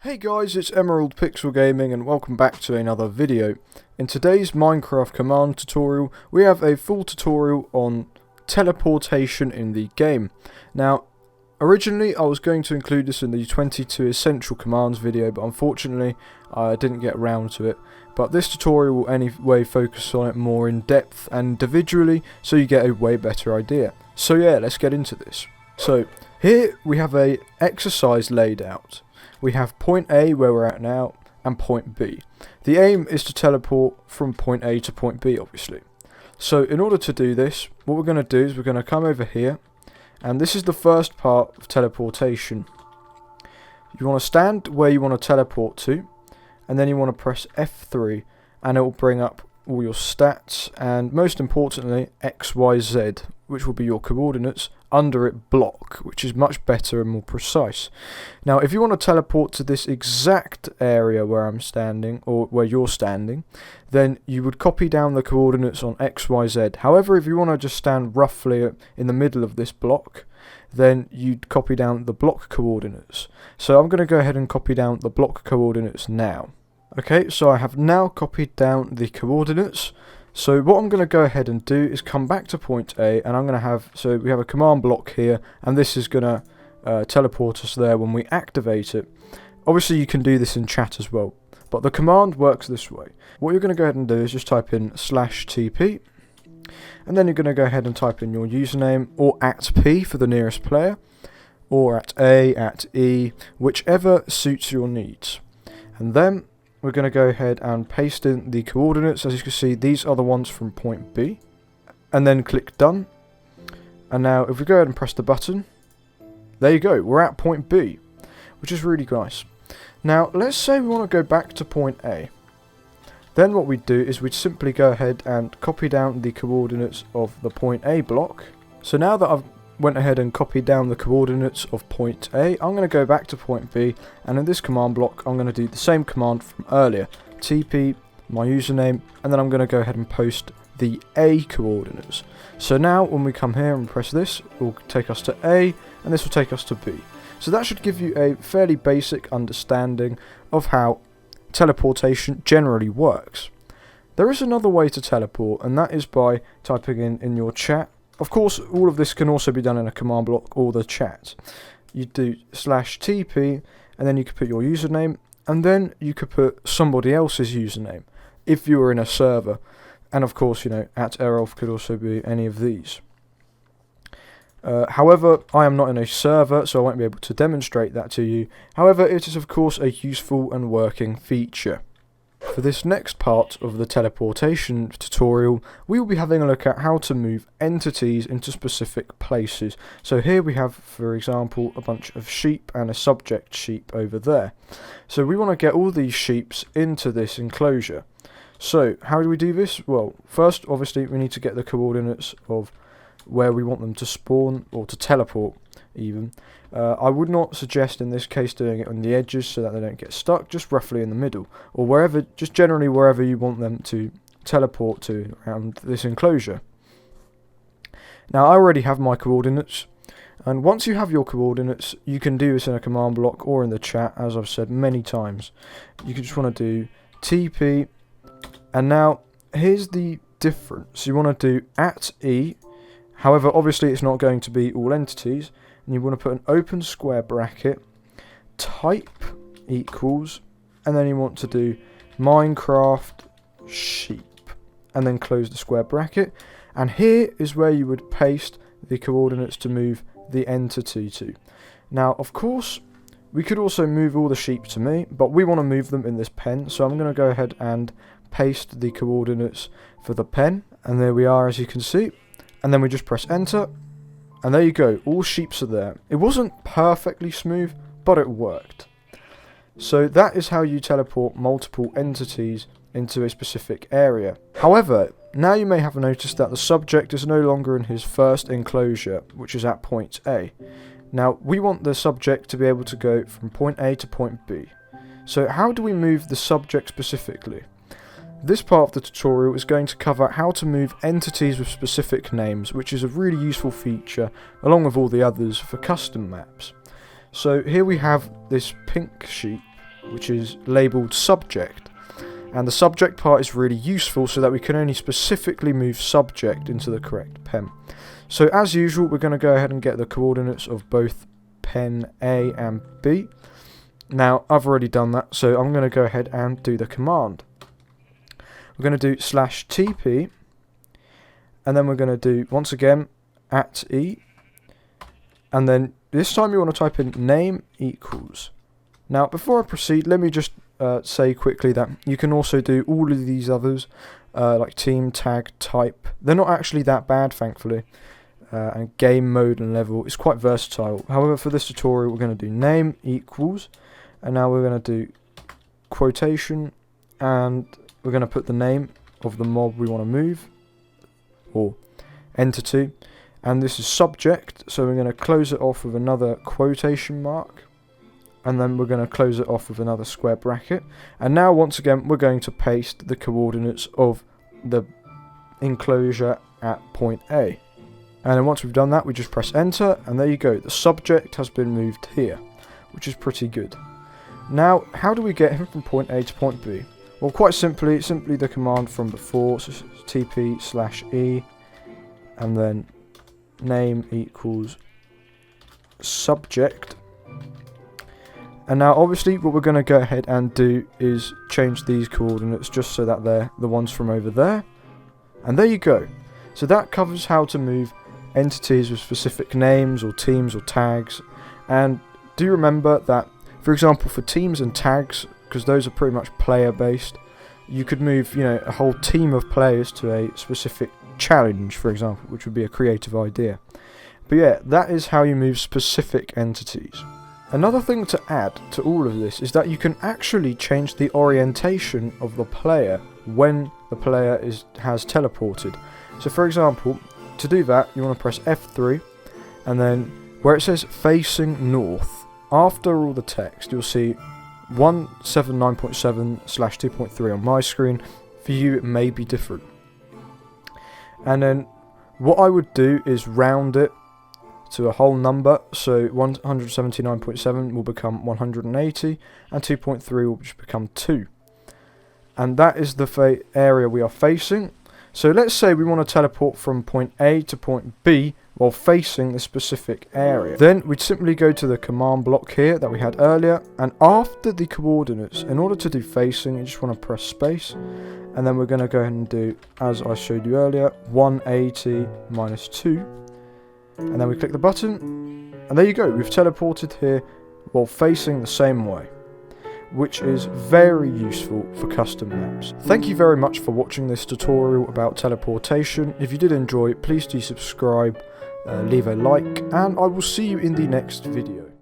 Hey guys, it's Emerald Pixel Gaming and welcome back to another video. In today's Minecraft command tutorial, we have a full tutorial on teleportation in the game. Now, originally I was going to include this in the 22 essential commands video, but unfortunately I didn't get around to it. But this tutorial will anyway focus on it more in depth and individually, so you get a way better idea. So yeah, let's get into this. So, here we have a exercise laid out. We have point A where we're at now and point B. The aim is to teleport from point A to point B, obviously. So in order to do this, what we're going to do is we're going to come over here, and this is the first part of teleportation. You want to stand where you want to teleport to, and then you want to press F3 and it will bring up all your stats and most importantly XYZ, which will be your coordinates. Under it block, which is much better and more precise. Now if you want to teleport to this exact area where I'm standing, or where you're standing, then you would copy down the coordinates on XYZ. However, if you want to just stand roughly in the middle of this block, then you'd copy down the block coordinates. So I'm going to go ahead and copy down the block coordinates now. Okay, so I have now copied down the coordinates. So what I'm going to go ahead and do is come back to point A, and I'm going to have, so we have a command block here, and this is going to teleport us there when we activate it. Obviously you can do this in chat as well, but the command works this way. What you're going to go ahead and do is just type in /TP, and then you're going to go ahead and type in your username, or @P for the nearest player, or @A, @E, whichever suits your needs. And then we're going to go ahead and paste in the coordinates. As you can see, these are the ones from point B. And then click done. And now if we go ahead and press the button, there you go, we're at point B, which is really nice. Now let's say we want to go back to point A. Then what we'd do is we'd simply go ahead and copy down the coordinates of the point A block. So now that I've went ahead and copied down the coordinates of point A, I'm going to go back to point B, and in this command block I'm going to do the same command from earlier, TP, my username, and then I'm going to go ahead and post the A coordinates. So now when we come here and press this, it will take us to A, and this will take us to B. So that should give you a fairly basic understanding of how teleportation generally works. There is another way to teleport, and that is by typing in your chat. Of course, all of this can also be done in a command block or the chat. You do /TP, and then you could put your username, and then you could put somebody else's username, if you were in a server. And of course, you know, @Erolf could also be any of these. However, I am not in a server, so I won't be able to demonstrate that to you. However, it is of course a useful and working feature. For this next part of the teleportation tutorial, we will be having a look at how to move entities into specific places. So here we have, for example, a bunch of sheep and a subject sheep over there. So we want to get all these sheeps into this enclosure. So how do we do this? Well, first obviously we need to get the coordinates of where we want them to spawn, or to teleport even. I would not suggest in this case doing it on the edges so that they don't get stuck, just roughly in the middle, or wherever, just generally wherever you want them to teleport to around this enclosure. Now I already have my coordinates, and once you have your coordinates, you can do this in a command block or in the chat, as I've said many times. You just want to do TP, and now here's the difference. You want to do @E, however obviously it's not going to be all entities, and you want to put an open square bracket, type equals, and then you want to do Minecraft sheep, and then close the square bracket, and here is where you would paste the coordinates to move the entity to. Now of course we could also move all the sheep to me, but we want to move them in this pen, so I'm going to go ahead and paste the coordinates for the pen, and there we are, as you can see, and then we just press enter. And there you go, all sheeps are there. It wasn't perfectly smooth, but it worked. So that is how you teleport multiple entities into a specific area. However, now you may have noticed that the subject is no longer in his first enclosure, which is at point A. Now, we want the subject to be able to go from point A to point B. So how do we move the subject specifically? This part of the tutorial is going to cover how to move entities with specific names, which is a really useful feature, along with all the others, for custom maps. So here we have this pink sheep, which is labelled subject. And the subject part is really useful so that we can only specifically move subject into the correct pen. So as usual, we're going to go ahead and get the coordinates of both pen A and B. Now, I've already done that, so I'm going to go ahead and do the command. We're going to do /TP, and then we're going to do, once again, @E, and then this time you want to type in name equals. Now, before I proceed, let me just say quickly that you can also do all of these others, like team, tag, type. They're not actually that bad, thankfully. And game mode and level is quite versatile. However, for this tutorial, we're going to do name equals, and now we're going to do quotation, and we're going to put the name of the mob we want to move, or entity, and this is subject, so we're going to close it off with another quotation mark, and then we're going to close it off with another square bracket, and now once again we're going to paste the coordinates of the enclosure at point A. And then once we've done that, we just press enter, and there you go, the subject has been moved here, which is pretty good. Now, how do we get him from point A to point B? Well, quite simply the command from before, so TP/E, and then name equals subject. And now, obviously, what we're going to go ahead and do is change these coordinates just so that they're the ones from over there. And there you go. So that covers how to move entities with specific names or teams or tags. And do remember that, for example, for teams and tags, because those are pretty much player based, you could move, a whole team of players to a specific challenge, for example, which would be a creative idea. But yeah, that is how you move specific entities. Another thing to add to all of this is that you can actually change the orientation of the player when the player has teleported. So for example, to do that, you want to press F3, and then where it says facing north, after all the text, you'll see 179.7/2.3 on my screen. For you, it may be different. And then what I would do is round it to a whole number, so 179.7 will become 180, and 2.3 will just become 2. And that is the area we are facing. So let's say we want to teleport from point A to point B while facing the specific area. Then we'd simply go to the command block here that we had earlier, and after the coordinates, in order to do facing, you just want to press space, and then we're going to go ahead and do, as I showed you earlier, 180 minus 2, and then we click the button, and there you go, we've teleported here while facing the same way, which is very useful for custom maps. Thank you very much for watching this tutorial about teleportation. If you did enjoy, please do subscribe, leave a like, and I will see you in the next video.